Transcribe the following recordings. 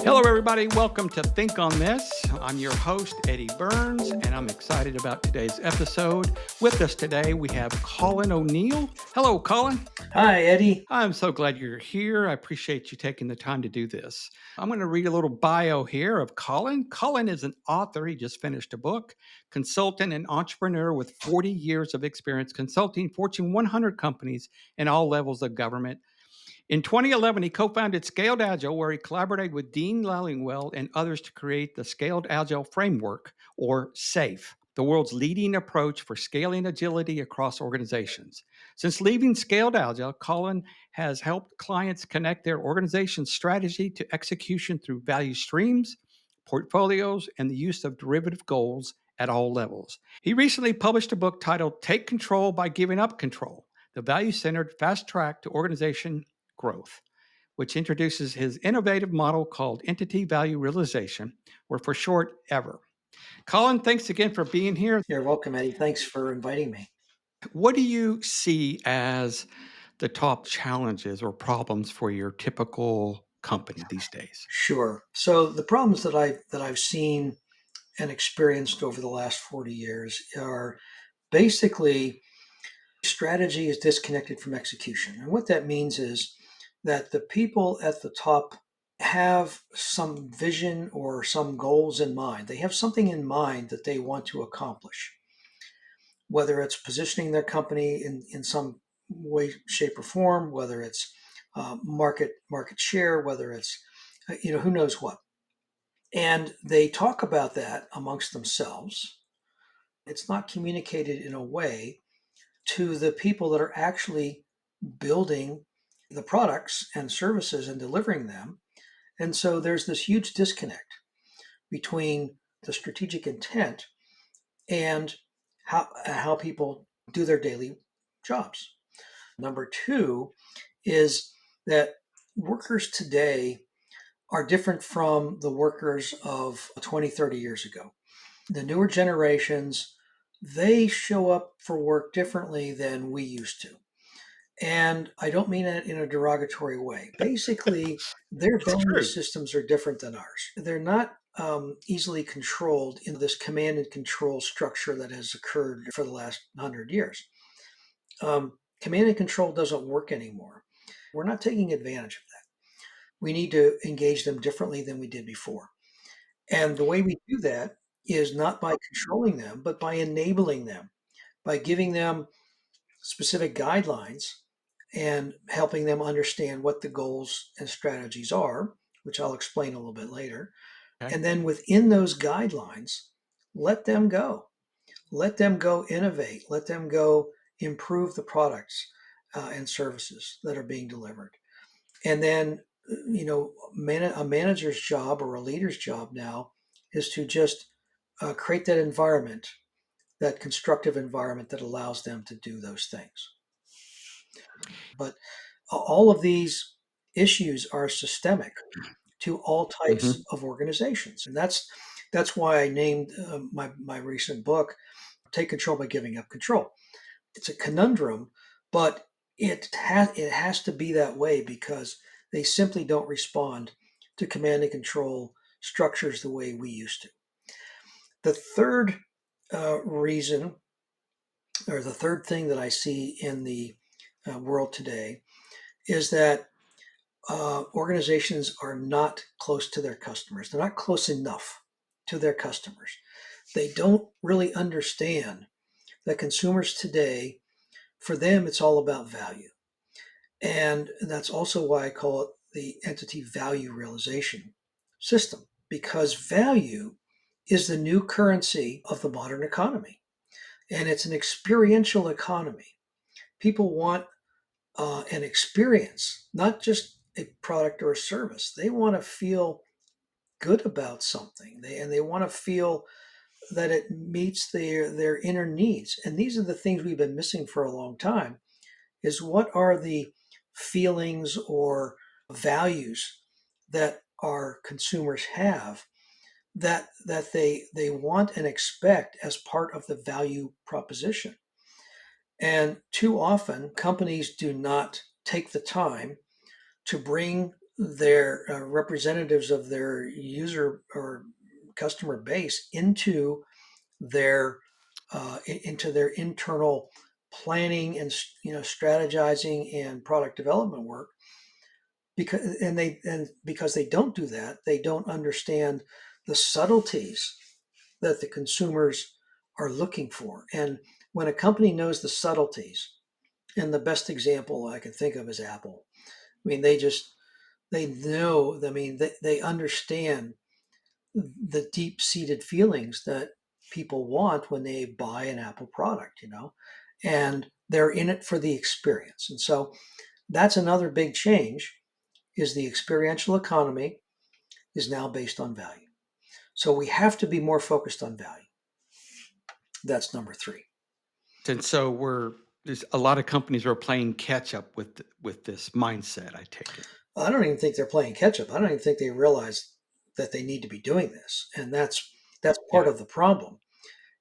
Hello, everybody. Welcome to Think on This. I'm your host, Eddie Burns, and I'm excited about today's episode. With us today, we have Colin O'Neill. Hello, Colin. Hi, Eddie. I'm so glad you're here. I appreciate you taking the time to do this. I'm going to read a little bio here of Colin. Colin is an author. He just finished a book, consultant and entrepreneur with 40 years of experience consulting Fortune 100 companies in all levels of government. In 2011, he co founded Scaled Agile, where he collaborated with Dean Lallingwell and others to create the Scaled Agile Framework, or SAFE, the world's leading approach for scaling agility across organizations. Since leaving Scaled Agile, Colin has helped clients connect their organization's strategy to execution through value streams, portfolios, and the use of derivative goals at all levels. He recently published a book titled Take Control by Giving Up Control, the value centered fast track to organization growth, which introduces his innovative model called Entity Value Realization, or for short, EVER. Colin, thanks again for being here. You're welcome, Eddie. Thanks for inviting me. What do you see as the top challenges or problems for your typical company these days? Sure. So the problems that I've seen and experienced over the last 40 years are basically strategy is disconnected from execution. And what that means is that the people at the top have some vision or some goals in mind. They have something in mind that they want to accomplish, whether it's positioning their company in some way, shape, or form, whether it's market share, whether it's who knows what. And they talk about that amongst themselves. It's not communicated in a way to the people that are actually building the products and services and delivering them. And so there's this huge disconnect between the strategic intent and how people do their daily jobs. Number two is that workers today are different from the workers of 20, 30 years ago. The newer generations, they show up for work differently than we used to. And I don't mean it in a derogatory way. Basically, their It's value true. systems are different than ours. They're not easily controlled in this command and control structure that has occurred for the last 100 years. Command and control doesn't work anymore. We're not taking advantage of that. We need to engage them differently than we did before. And the way we do that is not by controlling them, but by enabling them, by giving them specific guidelines and helping them understand what the goals and strategies are, which I'll explain a little bit later. Okay. And then within those guidelines, let them go. Let them go innovate. Let them go improve the products and services that are being delivered. And then, a manager's job or a leader's job now is to just create that environment, that constructive environment that allows them to do those things. But all of these issues are systemic to all types Mhm. of organizations, and that's why I named my recent book "Take Control by Giving Up Control." It's a conundrum, but it has to be that way because they simply don't respond to command and control structures the way we used to. The third reason, or the third thing that I see in the world today, is that organizations are not close to their customers. They're not close enough to their customers. They don't really understand that consumers today, for them, it's all about value. And that's also why I call it the entity value realization system, because value is the new currency of the modern economy. And it's an experiential economy. People want an experience, not just a product or a service. They want to feel good about something, and they want to feel that it meets their inner needs. And these are the things we've been missing for a long time. Is what are the feelings or values that our consumers have that they want and expect as part of the value proposition. And too often, companies do not take the time to bring their representatives of their user or customer base their into their internal planning and strategizing and product development work, because they don't do that, they don't understand the subtleties that the consumers are looking for. And when a company knows the subtleties, and the best example I can think of is Apple. I mean, they know, I mean, they understand the deep seated feelings that people want when they buy an Apple product, and they're in it for the experience. And so that's another big change, is the experiential economy is now based on value. So we have to be more focused on value. That's number three. And so there's a lot of companies are playing catch up with this mindset, I take it. I don't even think they're playing catch up. I don't even think they realize that they need to be doing this. And that's Yeah. part of the problem,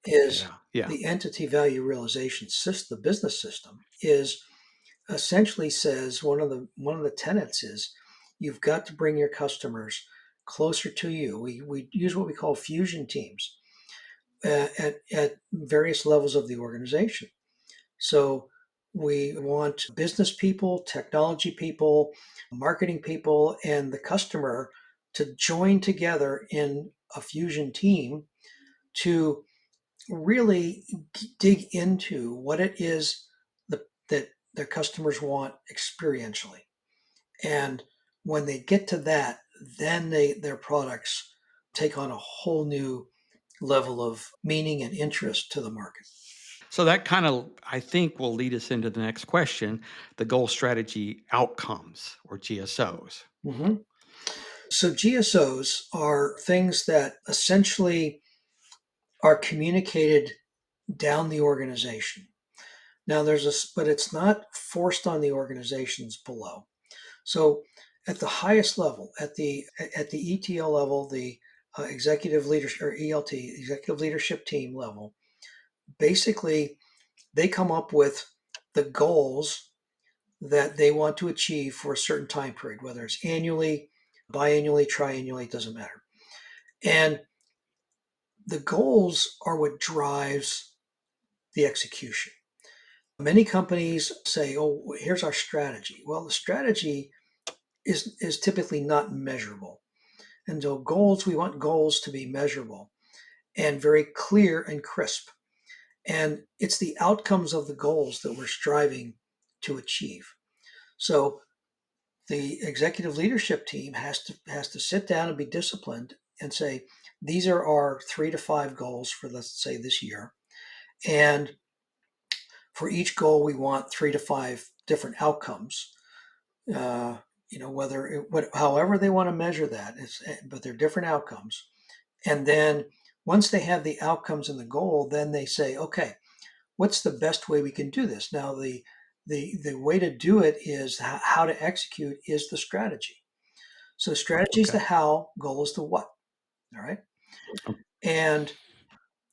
is Yeah. Yeah. the entity value realization system, the business system, is essentially says one of the tenets is you've got to bring your customers closer to you. We use what we call fusion teams at various levels of the organization. So we want business people, technology people, marketing people, and the customer to join together in a fusion team to really dig into what it is that their customers want experientially. And when they get to that, then their products take on a whole new level of meaning and interest to the market. So that kind of, I think, will lead us into the next question, the goal strategy outcomes or GSOs. Mhm. So GSOs are things that essentially are communicated down the organization. Now but it's not forced on the organizations below. So at the highest level, at the ETL level, the executive leadership, or ELT, executive leadership team level, basically they come up with the goals that they want to achieve for a certain time period, whether it's annually, biannually, triannually, it doesn't matter. And the goals are what drives the execution. Many companies say, "Oh, here's our strategy." Well, the strategy is typically not measurable. And so we want goals to be measurable and very clear and crisp. And it's the outcomes of the goals that we're striving to achieve. So the executive leadership team has to sit down and be disciplined and say, these are our 3 to 5 goals for, let's say, this year. And for each goal, we want 3 to 5 different outcomes. However they want to measure that, but they're different outcomes. And then once they have the outcomes and the goal, then they say, okay, what's the best way we can do this? Now, the way to do it is how to execute is the strategy. So strategy is the Okay. how, goal is the what. All right. And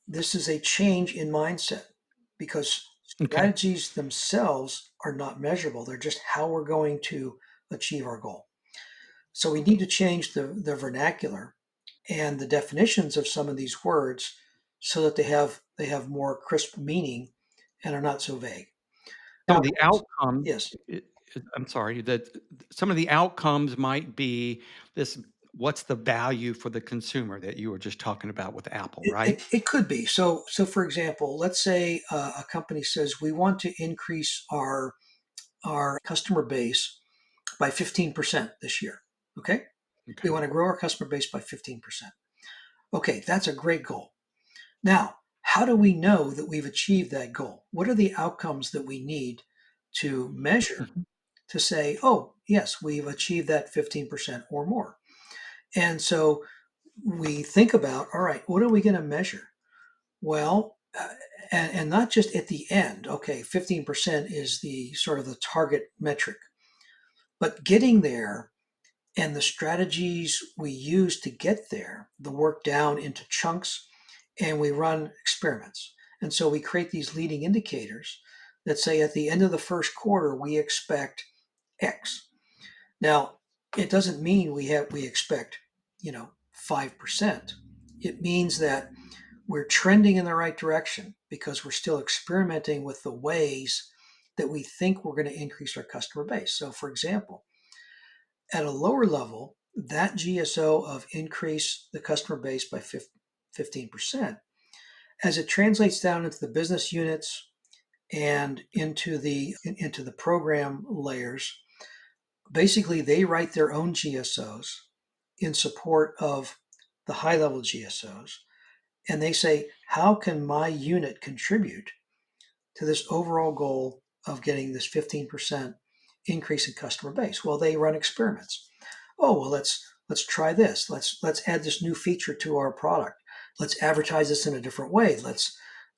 this is a change in mindset, because Okay. strategies themselves are not measurable. They're just how we're going to achieve our goal. So we need to change the vernacular and the definitions of some of these words so that they have more crisp meaning and are not so vague. Some Now, of the outcomes, yes, I'm sorry, that some of the outcomes might be this, what's the value for the consumer that you were just talking about with Apple, it, right? it, it could be. So for example, let's say a company says we want to increase our customer base by 15% this year. Okay, we Okay. want to grow our customer base by 15%. Okay, that's a great goal. Now, how do we know that we've achieved that goal? What are the outcomes that we need to measure Mhm. to say, oh, yes, we've achieved that 15% or more? And so we think about, all right, what are we going to measure? Well, and not just at the end. Okay, 15% is the sort of the target metric, but getting there and the strategies we use to get there, the work down into chunks, and we run experiments. And so we create these leading indicators that say at the end of the first quarter, we expect X. Now, it doesn't mean we expect 5%. It means that we're trending in the right direction because we're still experimenting with the ways that we think we're going to increase our customer base. So, for example, at a lower level, that GSO of increase the customer base by 15%, as it translates down into the business units and into the program layers, basically they write their own GSOs in support of the high level GSOs, and they say, how can my unit contribute to this overall goal of getting this 15% increase in customer base? Well, they run experiments. Oh, well, let's try this. Let's add this new feature to our product. Let's advertise this in a different way.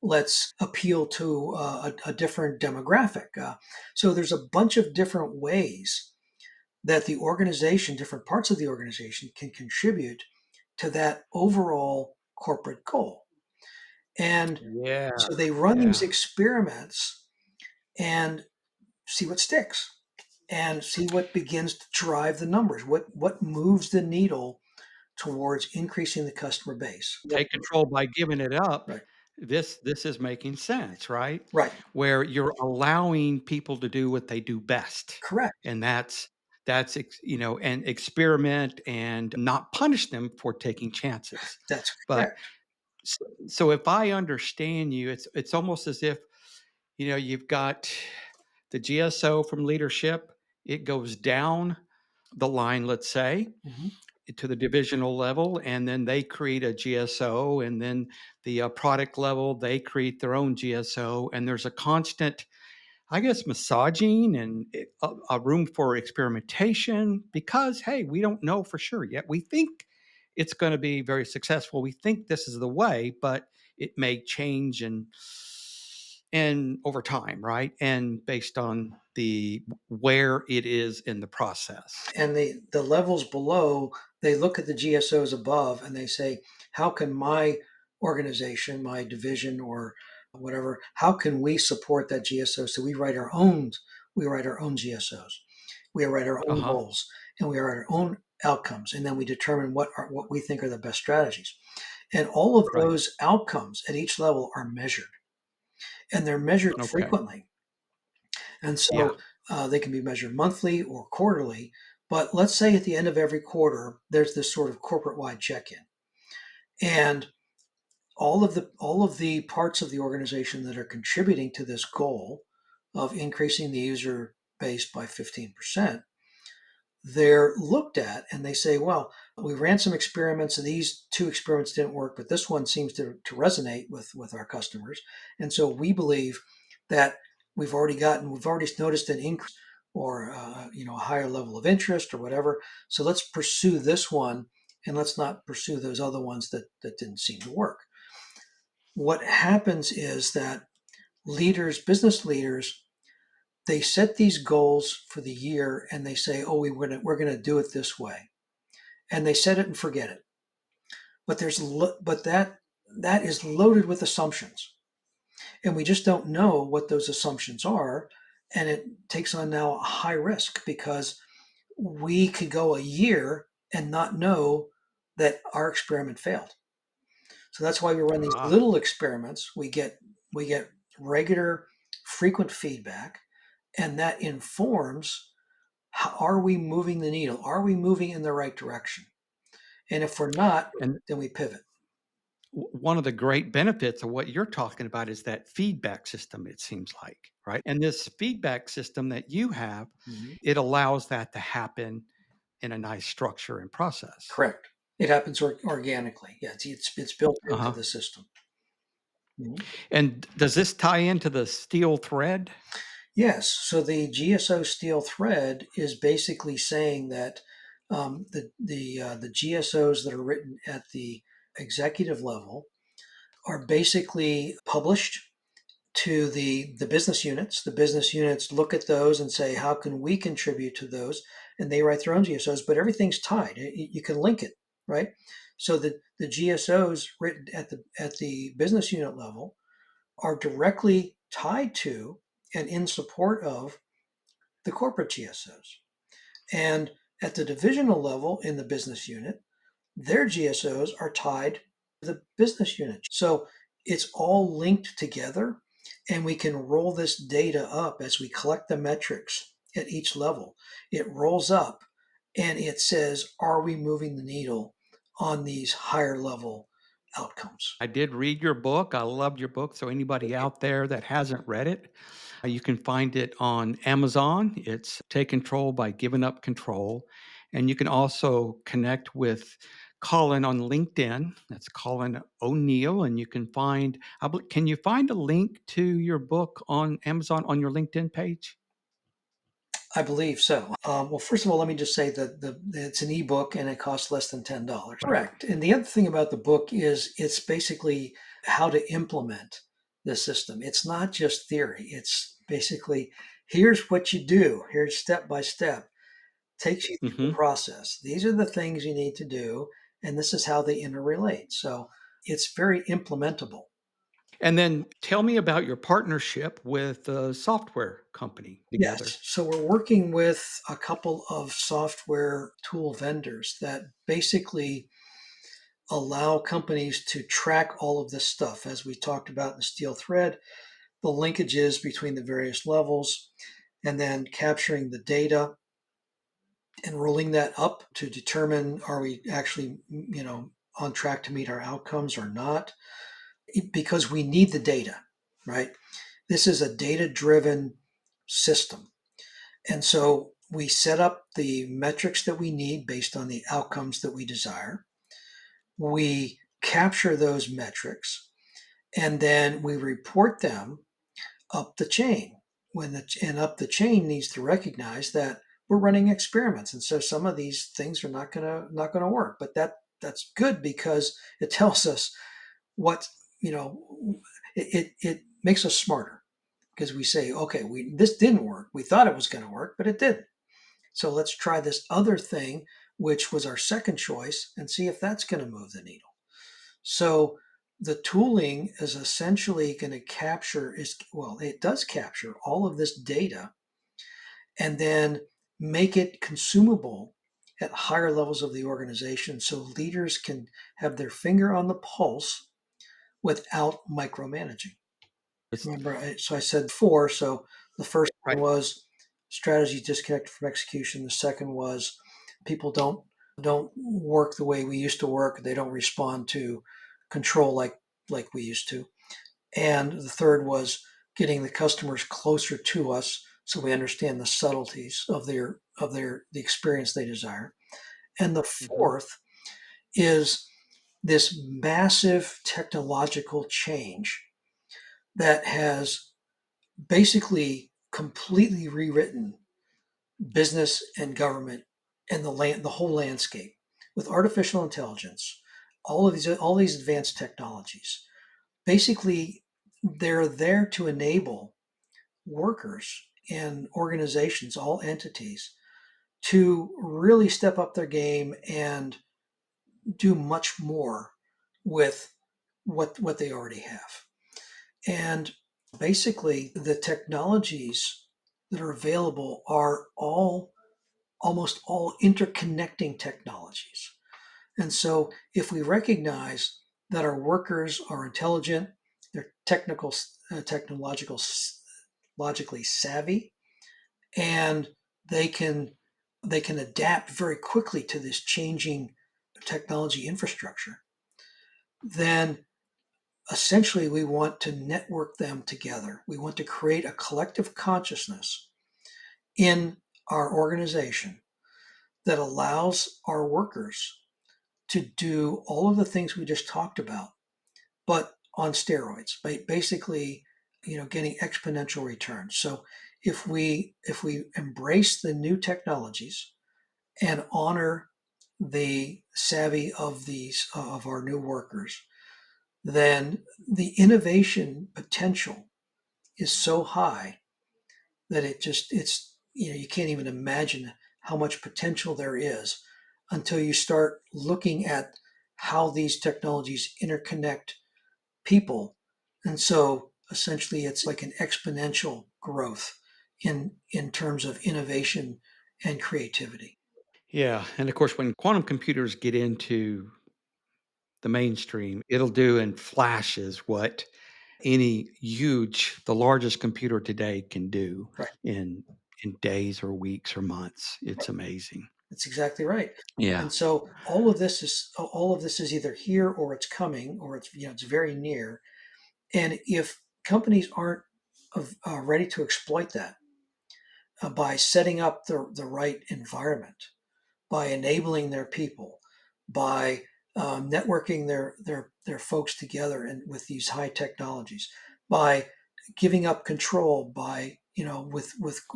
Let's appeal to a different demographic. So there's a bunch of different ways that the organization, different parts of the organization, can contribute to that overall corporate goal. And Yeah, so they run these yeah. experiments and see what sticks and see what begins to drive the numbers, what moves the needle towards increasing the customer base. Take control by giving it up. Right. This is making sense, right? Right. Where you're allowing people to do what they do best, Correct. and and experiment and not punish them for taking chances. That's But correct. so if I understand you, it's almost as if, you've got the GSO from leadership, it goes down the line, let's say, Mhm. to the divisional level, and then they create a GSO, and then the product level, they create their own GSO, and there's a constant, I guess, massaging and a room for experimentation because, hey, we don't know for sure yet. We think it's going to be very successful. We think this is the way, but it may change and over time, right? And based on the where it is in the process. And the levels below, they look at the GSOs above and they say, how can my organization, my division or whatever, how can we support that GSO? So we write our own GSOs, we write our Uh own huh. goals, and we write our own outcomes, and then we determine what we think are the best strategies. And all of Right. those outcomes at each level are measured, and they're measured Okay. frequently. And Yeah. so they can be measured monthly or quarterly. But let's say at the end of every quarter, there's this sort of corporate wide check in. And all of the parts of the organization that are contributing to this goal of increasing the user base by 15%, they're looked at and they say, well, we ran some experiments and these two experiments didn't work, but this one seems to resonate with our customers. And so we believe that we've already noticed an increase or a higher level of interest or whatever. So let's pursue this one and let's not pursue those other ones that didn't seem to work. What happens is that business leaders, they set these goals for the year and they say, oh, we're gonna do it this way, and they set it and forget it. But that is loaded with assumptions, and we just don't know what those assumptions are, and it takes on now a high risk because we could go a year and not know that our experiment failed. So that's why we run these Ah. little experiments. We get regular, frequent feedback, and that informs how are we moving the needle? Are we moving in the right direction? And if we're not, And then we pivot. one of the great benefits of what you're talking about is that feedback system, it seems like, right? And this feedback system that you have, Mhm. it allows that to happen in a nice structure and process. Correct. It happens organically. Yeah, it's built into Uh-huh. the system. Mhm. And does this tie into the steel thread? Yes. So the GSO steel thread is basically saying that the GSOs that are written at the executive level are basically published to the business units. The business units look at those and say, how can we contribute to those? And they write their own GSOs, but everything's tied. You can link it, right? So the GSOs written at the business unit level are directly tied to and in support of the corporate GSOs. And At the divisional level in the business unit, their GSOs are tied to the business unit. So it's all linked together, and we can roll this data up as we collect the metrics at each level. It rolls up and it says, are we moving the needle on these higher level outcomes? I did read your book. I loved your book. So anybody out there that hasn't read it, you can find it on Amazon. It's Take Control by Giving Up Control. And you can also connect with Colin on LinkedIn. That's Colin O'Neill. And you can find, can you find a link to your book on Amazon on your LinkedIn page? I believe so. Well, first of all, let me just say that it's an ebook and it costs less than $10. Correct. And the other thing about the book is it's basically how to implement the system. It's not just theory. It's basically here's what you do. Here's step by step. Takes you through the Hmm. process. These are the things you need to do, and this is how they interrelate. So it's very implementable. And then tell me about your partnership with a software company together. Yes. So we're working with a couple of software tool vendors that basically allow companies to track all of this stuff, as we talked about in the steel thread, the linkages between the various levels, and then capturing the data and rolling that up to determine are we actually, on track to meet our outcomes or not, because we need the data, right? This is a data driven system. And so we set up the metrics that we need based on the outcomes that we desire. We capture those metrics and then we report them up the chain. And up the chain needs to recognize that we're running experiments, and so some of these things are not gonna work. But that's good because it tells us what you know. It makes us smarter because we say, okay, this didn't work. We thought it was going to work, but it didn't. So let's try this other thing, which was our second choice, and see if that's going to move the needle. So the tooling is essentially going to capture it does capture all of this data and then make it consumable at higher levels of the organization so leaders can have their finger on the pulse without micromanaging. It's Remember, so I said four. So the first one right. was strategy disconnected from execution. The second was people don't work the way we used to work. They don't respond to control like we used to. And the third was getting the customers closer to us so we understand the subtleties of the experience they desire. And the Mhm. fourth is this massive technological change that has basically completely rewritten business and government and the whole landscape with artificial intelligence, all these advanced technologies. Basically, they're there to enable workers and organizations, all entities, to really step up their game and do much more with what they already have. And basically, the technologies that are available are almost all interconnecting technologies. And so, if we recognize that our workers are intelligent, they're technological, logically savvy, and they can they can adapt very quickly to this changing technology infrastructure, then essentially we want to network them together. We want to create a collective consciousness in our organization that allows our workers to do all of the things we just talked about, but on steroids, basically, getting exponential returns. So if we embrace the new technologies and honor the savvy of our new workers, then the innovation potential is so high that you can't even imagine how much potential there is until you start looking at how these technologies interconnect people. And so essentially it's like an exponential growth in terms of innovation and creativity. Yeah, and of course, when quantum computers get into the mainstream, it'll do in flashes what any huge the largest computer today can do Right. in days or weeks or months. It's amazing. That's exactly right. Yeah, And so all of this is either here or it's coming or it's it's very near. And if companies aren't ready to exploit that by setting up the right environment, by enabling their people, by networking their folks together and with these high technologies, by giving up control, by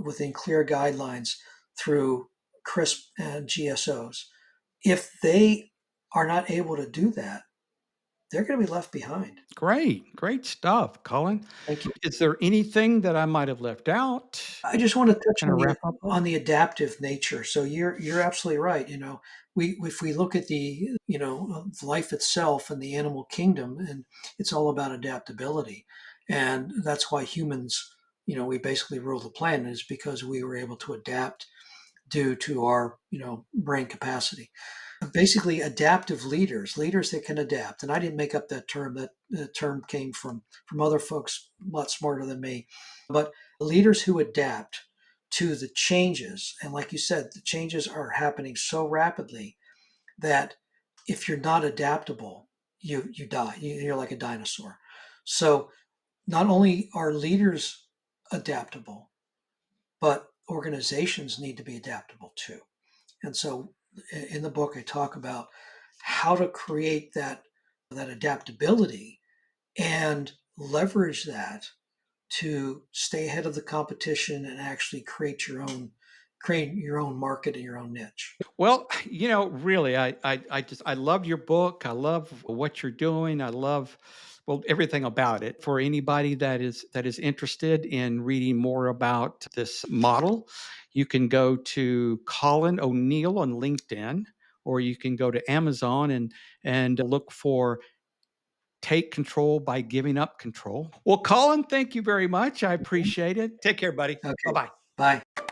within clear guidelines through CRISP and GSOs. If they are not able to do that, they're going to be left behind. great stuff, Colin. Thank you. Is there anything that I might have left out? I just want to touch Kind of wrap up with? on the adaptive nature. So you're absolutely right. We if we look at the life itself and the animal kingdom, and it's all about adaptability, and that's why humans, we basically rule the planet is because we were able to adapt due to our brain capacity. Basically, adaptive leaders that can adapt. And I didn't make up that term. That the term came from other folks a lot smarter than me. But leaders who adapt to the changes, and like you said, the changes are happening so rapidly that if you're not adaptable, you die. You're like a dinosaur. So not only are leaders adaptable, but organizations need to be adaptable too. And so in the book, I talk about how to create that adaptability and leverage that to stay ahead of the competition and actually create your own market and your own niche. Well, really, I just I love your book. I love what you're doing. I love well everything about it. For anybody that is interested in reading more about this model, you can go to Colin O'Neill on LinkedIn, or you can go to Amazon and look for "Take Control by Giving Up Control." Well, Colin, thank you very much. I appreciate it. Take care, buddy. Bye Okay, bye. bye.